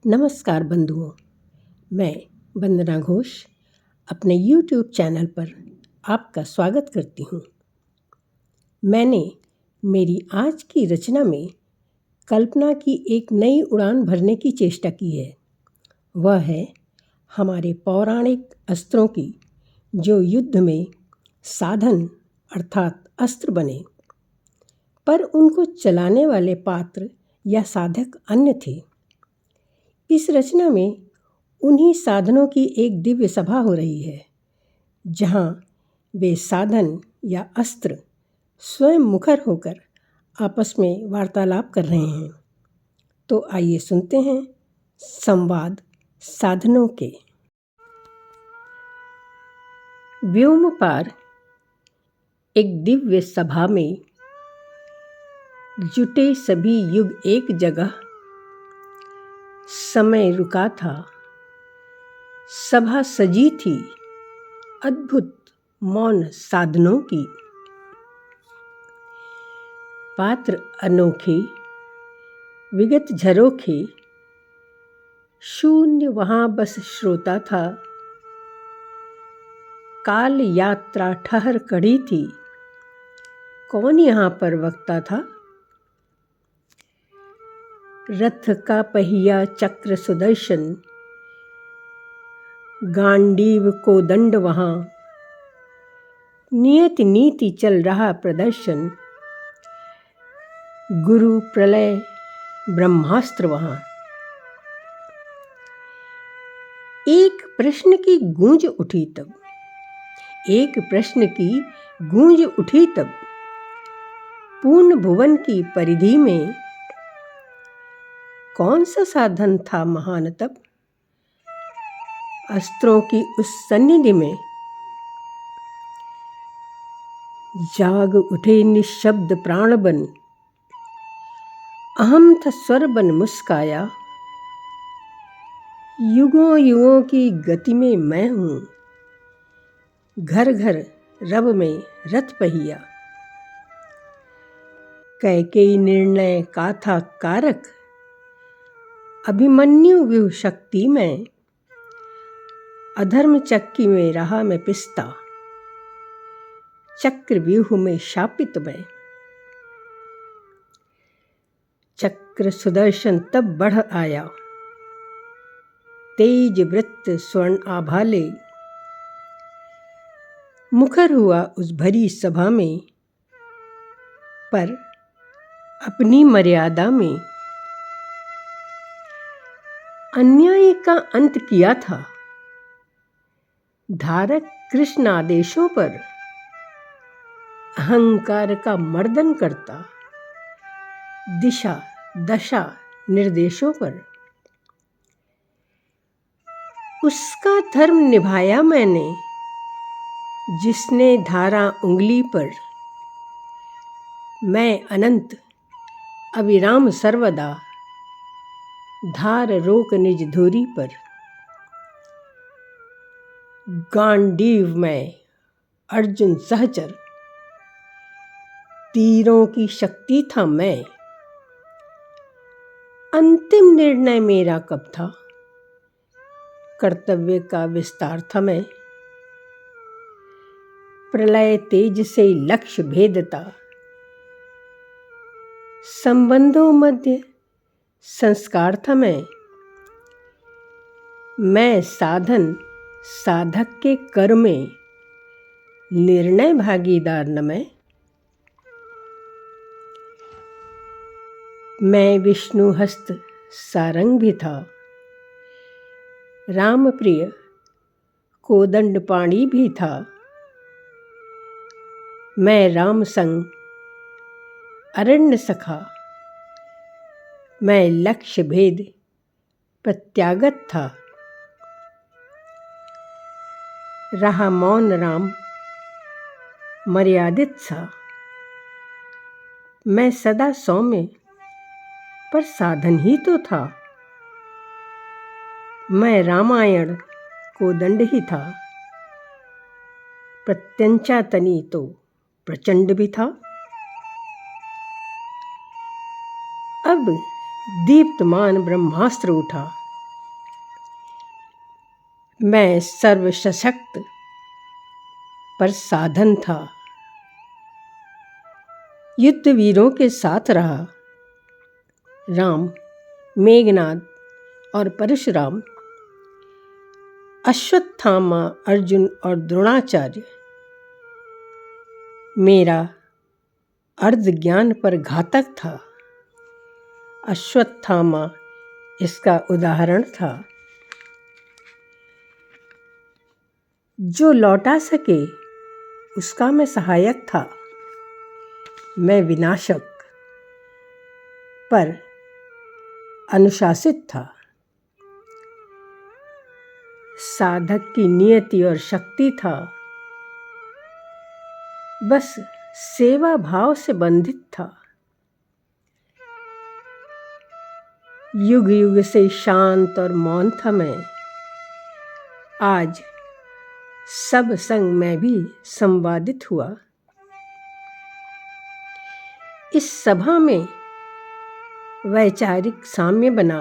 नमस्कार बंधुओं, मैं वंदना घोष अपने YouTube चैनल पर आपका स्वागत करती हूँ। मैंने मेरी आज की रचना में कल्पना की एक नई उड़ान भरने की चेष्टा की है। वह है हमारे पौराणिक अस्त्रों की, जो युद्ध में साधन अर्थात अस्त्र बने, पर उनको चलाने वाले पात्र या साधक अन्य थे। इस रचना में उन्हीं साधनों की एक दिव्य सभा हो रही है, जहाँ वे साधन या अस्त्र स्वयं मुखर होकर आपस में वार्तालाप कर रहे हैं। तो आइए सुनते हैं संवाद साधनों के। व्योम पार एक दिव्य सभा में जुटे सभी युग एक जगह। समय रुका था, सभा सजी थी अद्भुत मौन साधनों की। पात्र अनोखे विगत झरोखे, शून्य वहाँ बस श्रोता था। काल यात्रा ठहर कड़ी थी, कौन यहाँ पर वक्ता था। रथ का पहिया चक्र सुदर्शन, गांडीव को दंड वहाँ। नियत नीति चल रहा प्रदर्शन, गुरु प्रलय ब्रह्मास्त्र वहाँ। एक प्रश्न की गूंज उठी तब, एक प्रश्न की गूंज उठी तब, पूर्ण भुवन की परिधि में कौन सा साधन था महान तब। अस्त्रों की उस सन्निधि में जाग उठे निशब्द प्राण बन। अहम था स्वर बन मुस्काया, युगों युगों की गति में मैं हूँ। घर घर रब में रथ पहिया, कैकेयी निर्णय का था कारक। अभिमन्यु व्यूह शक्ति में, अधर्म चक्की में रहा मैं पिस्ता। चक्र व्यूह में शापित मैं, चक्र सुदर्शन तब बढ़ आया। तेज वृत्त स्वर्ण आभाले, मुखर हुआ उस भरी सभा में। पर अपनी मर्यादा में अन्याय का अंत किया था। धारक कृष्ण आदेशों पर, अहंकार का मर्दन करता। दिशा दशा निर्देशों पर, उसका धर्म निभाया मैंने, जिसने धारा उंगली पर। मैं अनंत अविराम सर्वदा, धार रोक निज धुरी पर। गांडीव में अर्जुन सहचर, तीरों की शक्ति था मैं। अंतिम निर्णय मेरा कब था, कर्तव्य का विस्तार था मैं। प्रलय तेज से लक्ष्य भेदता, संबंधों मध्य संस्कार था मैं साधन साधक के कर में, निर्णय भागीदार न मैं विष्णु हस्त सारंग भी था। राम प्रिय कोदंड पाणी भी था। मैं राम संग अरण्य सखा, मैं लक्ष्य भेद प्रत्यागत था। रहा मौन राम मर्यादित सा, मैं सदा सौम्य पर साधन ही तो था। मैं रामायण कोदंड ही था, प्रत्यंचा तनी तो प्रचंड भी था। अब दीप्तमान ब्रह्मास्त्र उठा, मैं सर्वसशक्त पर साधन था। युद्ध वीरों के साथ रहा। राम, मेघनाद और परशुराम, अश्वत्थामा, अर्जुन और द्रोणाचार्य। मेरा अर्ध ज्ञान पर घातक था। अश्वत्थामा इसका उदाहरण था। जो लौटा सके उसका मैं सहायक था। मैं विनाशक पर अनुशासित था। साधक की नियति और शक्ति था। बस सेवा भाव से बंधित था। युग युग से शांत और मौन था मैं। आज सब संग मैं भी संवादित हुआ। इस सभा में वैचारिक साम्य बना।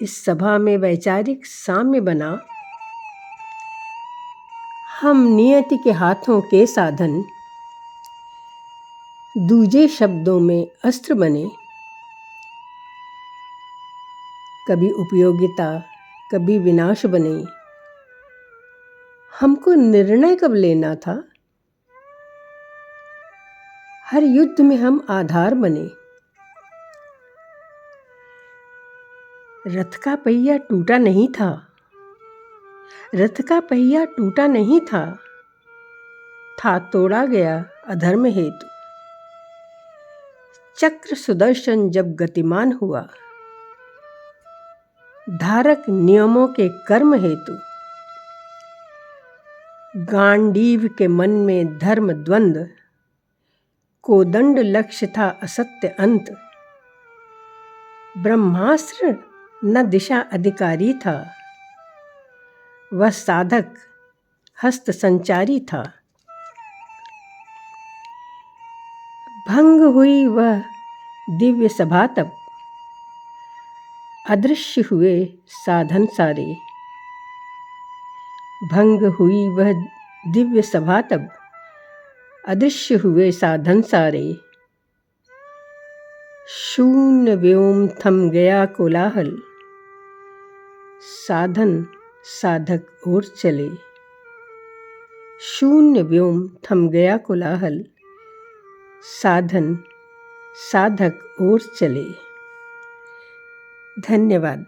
इस सभा में वैचारिक साम्य बना। हम नियति के हाथों के साधन, दूजे शब्दों में अस्त्र बने। कभी उपयोगिता, कभी विनाश बने। हमको निर्णय कब लेना था? हर युद्ध में हम आधार बने। रथ का पहिया टूटा नहीं था। रथ का पहिया टूटा नहीं था तोड़ा गया अधर्म हेतु। चक्र सुदर्शन जब गतिमान हुआ, धारक नियमों के कर्म हेतु। गांडीव के मन में धर्म द्वंद्व, कोदंड लक्ष्य था असत्य अंत। ब्रह्मास्त्र न दिशा अधिकारी था, वह साधक हस्त संचारी था। भंग हुई वह दिव्य सभा तब, अदृश्य हुए साधन सारे। भंग हुई वह दिव्य सभा तब, अदृश्य हुए साधन सारे। शून्य व्योम थम गया कोलाहल, साधन साधक ओर चले। शून्य व्योम थम गया कोलाहल, साधन साधक ओर चले। धन्यवाद।